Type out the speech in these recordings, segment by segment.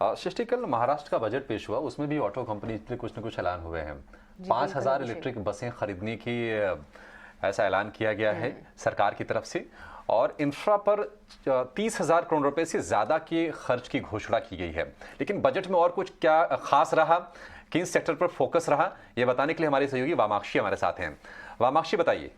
सृष्टि, कल महाराष्ट्र का बजट पेश हुआ, उसमें भी ऑटो कंपनी के कुछ न कुछ ऐलान हुए हैं। जी 5,000 इलेक्ट्रिक बसें खरीदने की ऐसा ऐलान किया गया है सरकार की तरफ से। और इंफ्रा पर 30,000 करोड़ रुपए से ज्यादा के खर्च की घोषणा की गई है। लेकिन बजट में और कुछ क्या खास रहा, किन सेक्टर पर फोकस रहा, ये बताने के लिए हमारे सहयोगी वामाक्षी हमारे साथ हैं। वामाक्षी, बताइए।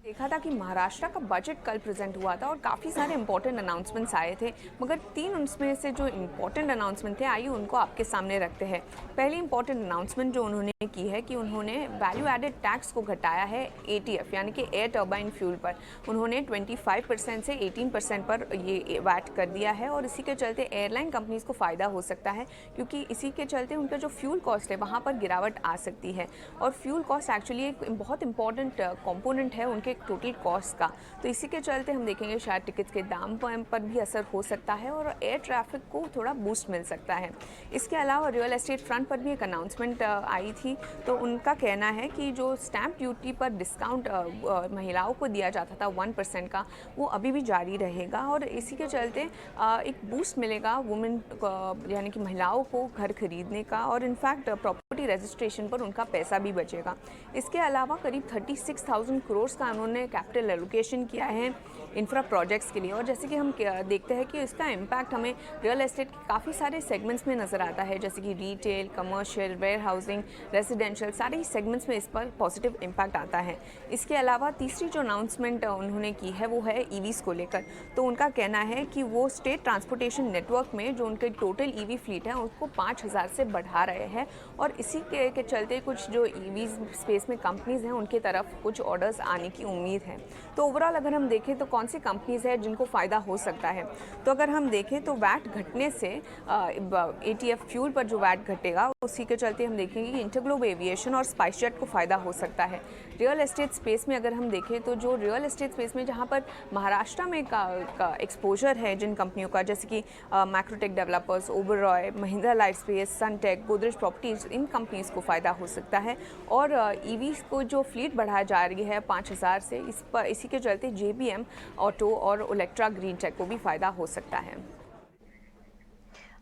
देखा था कि महाराष्ट्र का बजट कल प्रेजेंट हुआ था और काफ़ी सारे इंपॉर्टेंट अनाउंसमेंट्स आए थे, मगर 3 उसमें से जो इंपॉर्टेंट अनाउंसमेंट थे, आइए उनको आपके सामने रखते हैं। पहली इंपॉर्टेंट अनाउंसमेंट जो उन्होंने की है कि उन्होंने वैल्यू एडेड टैक्स को घटाया है एटीएफ यानी कि एयर टर्बाइन फ्यूल पर। उन्होंने 25% से 18% पर ये वैट कर दिया है और इसी के चलते एयरलाइन कंपनीज को फ़ायदा हो सकता है, क्योंकि इसी के चलते उनका जो फ्यूल कॉस्ट है वहाँ पर गिरावट आ सकती है। और फ्यूल कॉस्ट एक्चुअली एक बहुत इंपॉर्टेंट कॉम्पोनेंट है उनके टोटल कॉस्ट का, तो इसी के चलते हम देखेंगे शायद टिकट्स के दाम पर भी असर हो सकता है और एयर ट्रैफिक को थोड़ा बूस्ट मिल सकता है। इसके अलावा रियल एस्टेट फ्रंट पर भी एक अनाउंसमेंट आई थी, तो उनका कहना है कि जो स्टैंप ड्यूटी पर डिस्काउंट महिलाओं को दिया जाता था 1% का, वो अभी भी जारी रहेगा और इसी के चलते एक बूस्ट मिलेगा वुमेन यानी कि महिलाओं को घर खरीदने का, और इनफैक्ट प्रॉपर्टी रजिस्ट्रेशन पर उनका पैसा भी बचेगा। इसके अलावा करीब 36,000 करोड़ का उन्होंने कैपिटल एलोकेशन किया है इंफ्रा प्रोजेक्ट्स के लिए, और जैसे कि हम देखते हैं कि इसका इम्पैक्ट हमें रियल एस्टेट के काफ़ी सारे सेगमेंट्स में नज़र आता है, जैसे कि retail, commercial, warehouse, residential, सारे ही सेगमेंट्स में इस पर पॉजिटिव इम्पैक्ट आता है। इसके अलावा तीसरी जो अनाउंसमेंट उन्होंने की है वो है ईवीज़ को लेकर। तो उनका कहना है कि वो स्टेट ट्रांसपोर्टेशन नेटवर्क में जो उनके टोटल ईवी फ्लीट है उसको 5,000 से बढ़ा रहे हैं, और इसी के चलते कुछ जो ईवी स्पेस में कंपनीज हैं उनकी तरफ कुछ ऑर्डर्स आने की उम्मीद है। तो ओवरऑल अगर हम देखें तो कौन सी कंपनीज है जिनको फ़ायदा हो सकता है, तो अगर हम देखें तो वैट घटने से एटीएफ फ्यूल पर जो वैट घटेगा उसी के चलते हम देखेंगे कि इंटरग्लोब एविएशन और स्पाइसजेट को फ़ायदा हो सकता है। रियल एस्टेट स्पेस में अगर हम देखें तो जो रियल एस्टेट स्पेस में जहाँ पर महाराष्ट्र में का एक्सपोजर है जिन कंपनियों का, जैसे कि Macrotech Developers, Oberoi, Mahindra life space, Sunteck, Godrej properties, इन कंपनीज को फ़ायदा हो सकता है। और ईवी को जो फ्लीट बढ़ाया जा रही है 5,000 से, इसी के चलते जेबीएम ऑटो और इलेक्ट्रा ग्रीन टेक को भी फ़ायदा हो सकता है।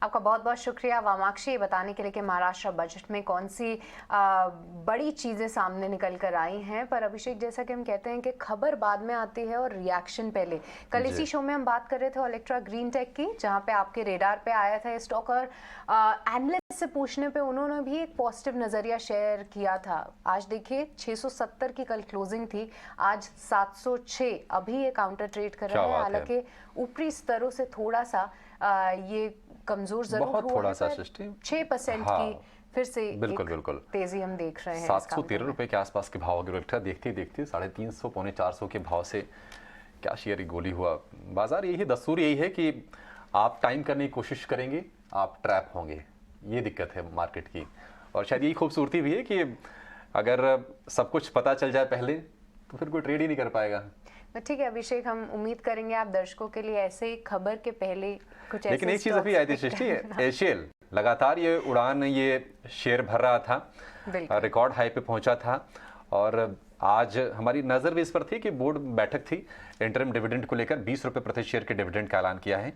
आपका बहुत बहुत शुक्रिया वामाक्षी, ये बताने के लिए कि महाराष्ट्र बजट में कौन सी बड़ी चीज़ें सामने निकल कर आई हैं। पर अभिषेक, जैसा कि हम कहते हैं कि खबर बाद में आती है और रिएक्शन पहले। कल इसी शो में हम बात कर रहे थे इलेक्ट्रा ग्रीन टेक की, जहां पे आपके रेडार पे आया था स्टॉक, और एनालिस्ट से पूछने पे उन्होंने भी एक पॉजिटिव नज़रिया शेयर किया था। आज देखिए 670 की कल क्लोजिंग थी, आज 706 अभी ये काउंटर ट्रेड कर रहा है। हालांकि ऊपरी स्तरों से थोड़ा सा ये कमजोर जरूर हुआ, थोड़ा सा सृष्टि 6% की फिर से बिल्कुल तेजी हम देख रहे हैं। 713 रुपए के आसपास के भाव गिरफ्तार देखते देखते 350 पौने 400 के भाव से क्या शेयर गोली हुआ। बाजार यही दस्तूर यही है कि आप टाइम करने की कोशिश करेंगे, आप ट्रैप होंगे, ये दिक्कत है मार्केट की। और शायद यही खूबसूरती भी है कि अगर सब कुछ पता चल जाए पहले तो फिर कोई ट्रेड ही नहीं कर पाएगा। ठीक है अभिषेक, हम उम्मीद करेंगे आप दर्शकों के लिए ऐसे खबर के पहले कुछ ऐसे। लेकिन एक चीज अभी आई थी सृष्टि, एशियल लगातार ये उड़ान, ये शेयर भर रहा था, रिकॉर्ड हाई पे पहुंचा था। और आज हमारी नजर भी इस पर थी कि बोर्ड बैठक थी, इंटरिम डिविडेंड को लेकर 20 रुपए प्रति शेयर के डिविडेंड का ऐलान किया है।